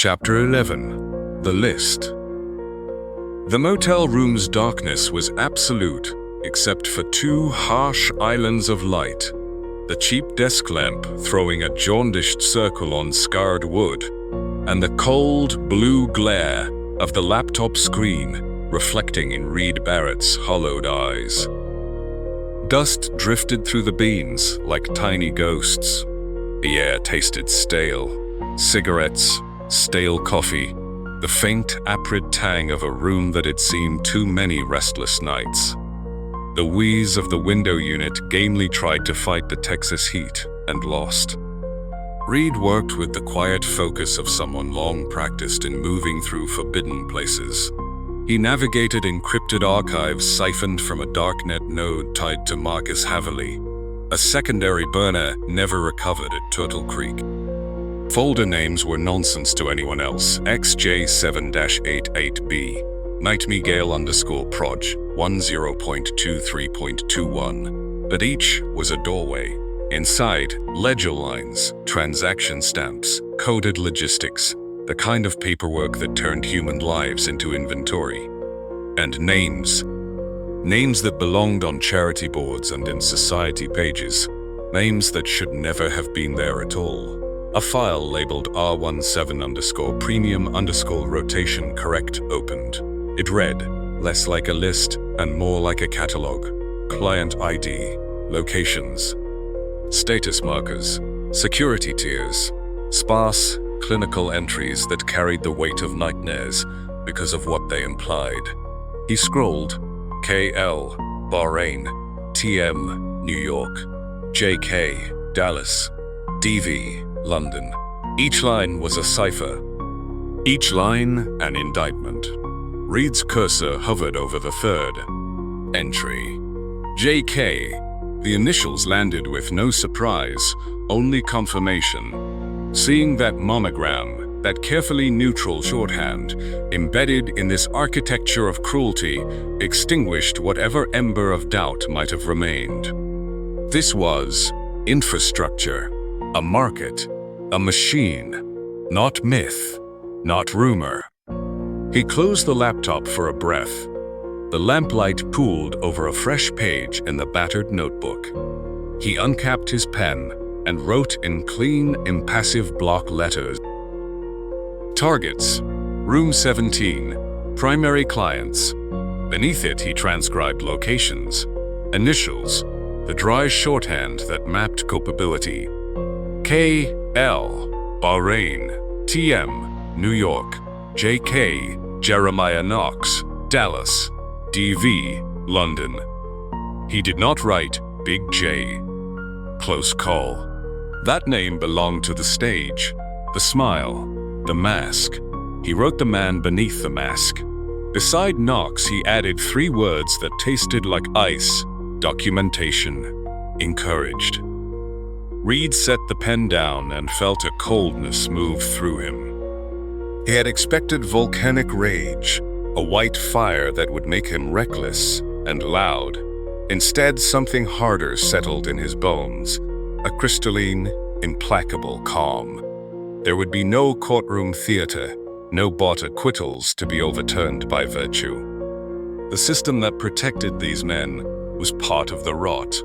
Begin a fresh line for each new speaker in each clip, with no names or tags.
Chapter 11. The List. The motel room's darkness was absolute, except for two harsh islands of light. The cheap desk lamp throwing a jaundiced circle on scarred wood, and the cold, blue glare of the laptop screen reflecting in Reed Barrett's hollowed eyes. Dust drifted through the beams like tiny ghosts. The air tasted stale. Cigarettes, stale coffee, the faint, acrid tang of a room that had seen too many restless nights. The wheeze of the window unit gamely tried to fight the Texas heat and lost. Reed worked with the quiet focus of someone long practiced in moving through forbidden places. He navigated encrypted archives siphoned from a darknet node tied to Marcus Haverly, a secondary burner never recovered at Turtle Creek. Folder names were nonsense to anyone else. XJ7-88B, Nightmigale_Proj 10.23.21. But each was a doorway. Inside, ledger lines, transaction stamps, coded logistics, the kind of paperwork that turned human lives into inventory. And names. Names that belonged on charity boards and in society pages. Names that should never have been there at all. A file labeled R17_premium_rotation correct opened. It read, less like a list and more like a catalog. Client ID, locations, status markers, security tiers, sparse, clinical entries that carried the weight of nightmares because of what they implied. He scrolled, KL, Bahrain, TM, New York, JK, Dallas, DV, London. Each line was a cipher. Each line an indictment. Reed's cursor hovered over the third entry. JK. The initials landed with no surprise, only confirmation. Seeing that monogram, that carefully neutral shorthand, embedded in this architecture of cruelty, extinguished whatever ember of doubt might have remained. This was infrastructure, a market, a machine, not myth, not rumor. He closed the laptop for a breath. The lamplight pooled over a fresh page in the battered notebook. He uncapped his pen and wrote in clean, impassive block letters. Targets, room 17, primary clients. Beneath it, he transcribed locations, initials, the dry shorthand that mapped culpability. KL, Bahrain, TM, New York, JK, Jeremiah Knox, Dallas, DV, London. He did not write Big J. Close call. That name belonged to the stage, the smile, the mask. He wrote the man beneath the mask. Beside Knox, he added three words that tasted like ice: documentation, encouraged. Reed set the pen down and felt a coldness move through him. He had expected volcanic rage, a white fire that would make him reckless and loud. Instead, something harder settled in his bones, a crystalline, implacable calm. There would be no courtroom theater, no bought acquittals to be overturned by virtue. The system that protected these men was part of the rot.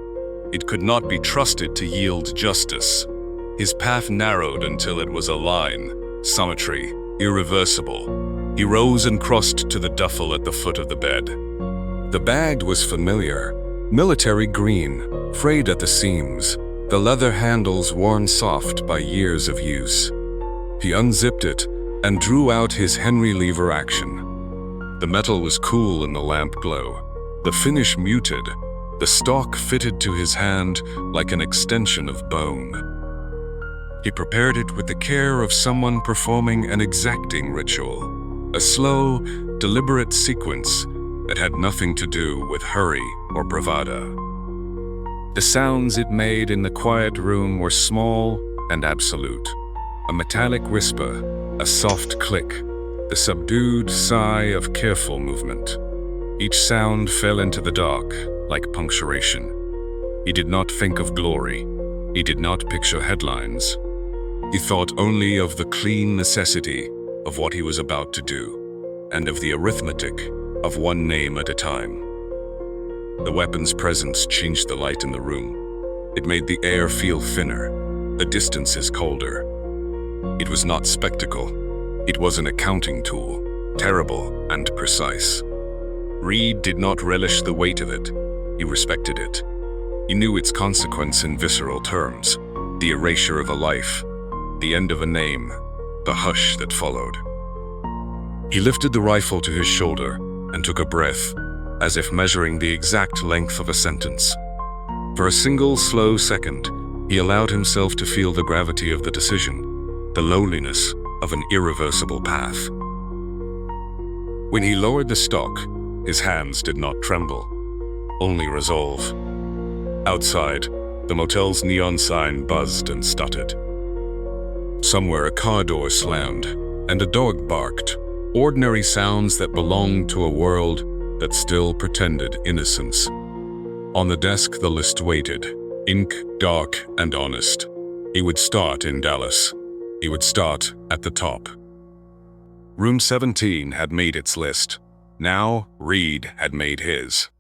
It could not be trusted to yield justice. His path narrowed until it was a line, symmetry, irreversible. He rose and crossed to the duffel at the foot of the bed. The bag was familiar, military green, frayed at the seams, the leather handles worn soft by years of use. He unzipped it and drew out his Henry lever action. The metal was cool in the lamp glow, the finish muted, the stock fitted to his hand like an extension of bone. He prepared it with the care of someone performing an exacting ritual, a slow, deliberate sequence that had nothing to do with hurry or bravado. The sounds it made in the quiet room were small and absolute. A metallic whisper, a soft click, the subdued sigh of careful movement. Each sound fell into the dark, like punctuation. He did not think of glory. He did not picture headlines. He thought only of the clean necessity, of what he was about to do, and of the arithmetic of one name at a time. The weapon's presence changed the light in the room. It made the air feel thinner, the distances colder. It was not spectacle. It was an accounting tool, terrible and precise. Reed did not relish the weight of it. He respected it. He knew its consequence in visceral terms: the erasure of a life, the end of a name, the hush that followed. He lifted the rifle to his shoulder and took a breath, as if measuring the exact length of a sentence. For a single slow second, he allowed himself to feel the gravity of the decision, the loneliness of an irreversible path. When he lowered the stock, his hands did not tremble, only resolve. Outside, the motel's neon sign buzzed and stuttered. Somewhere a car door slammed, and a dog barked, ordinary sounds that belonged to a world that still pretended innocence. On the desk, the list waited, ink dark and honest. He would start in Dallas. He would start at the top. Room 17 had made its list. Now, Reed had made his.